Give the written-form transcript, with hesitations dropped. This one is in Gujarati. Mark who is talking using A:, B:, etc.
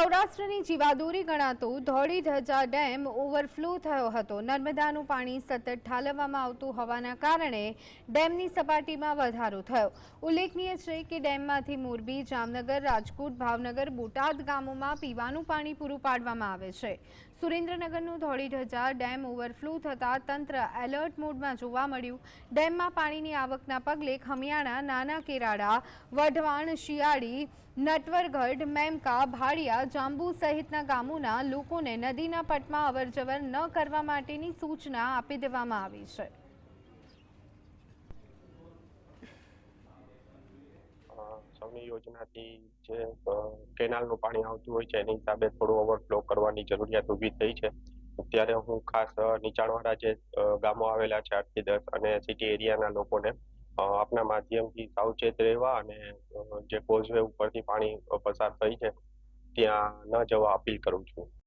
A: સૌરાષ્ટ્રની જીવાદોરી ગણાતું ધોળી ધજા ડેમ ઓવરફ્લો થયો હતો। નર્મદાનું પાણી સતત ઠાલવવામાં આવતું હોવાના કારણે ડેમની સપાટીમાં વધારો થયો। ઉલ્લેખનીય છે કે ડેમમાંથી મોરબી, જામનગર, રાજકોટ, ભાવનગર, બોટાદ ગામોમાં પીવાનું પાણી પૂરું પાડવામાં આવે છે। સુરેન્દ્રનગરનું ધોળી ધજા ડેમ ઓવરફ્લો થતાં તંત્ર એલર્ટ મોડમાં જોવા મળ્યું। ડેમમાં પાણીની આવકના પગલે ખમિયાણા, નાના કેરાડા, વઢવાણ, શિયાળી, નટવરગઢ, મેમકા, ભાડિયા, જાંબુ સહિતના ગામોના લોકોને નદીના પટમાં અવરજવર ન કરવા માટેની સૂચના આપી દેવામાં આવી છે।
B: સૌની યોજનાથી જે કેનાલનું પાણી આવતું હોય છે એની હિસાબે થોડું ઓવરફ્લો કરવાની જરૂરિયાત ઊભી થઈ છે। અત્યારે હું ખાસ નીચાણવાળા જે ગામો આવેલા છે 8 થી 10 અને સિટી એરિયાના લોકોને આપના માધ્યમથી સાવચેત રહેવા અને જે કોઝવે ઉપરથી પાણી પસાર થઈ છે ત્યાં ન જવા અપીલ કરું છું।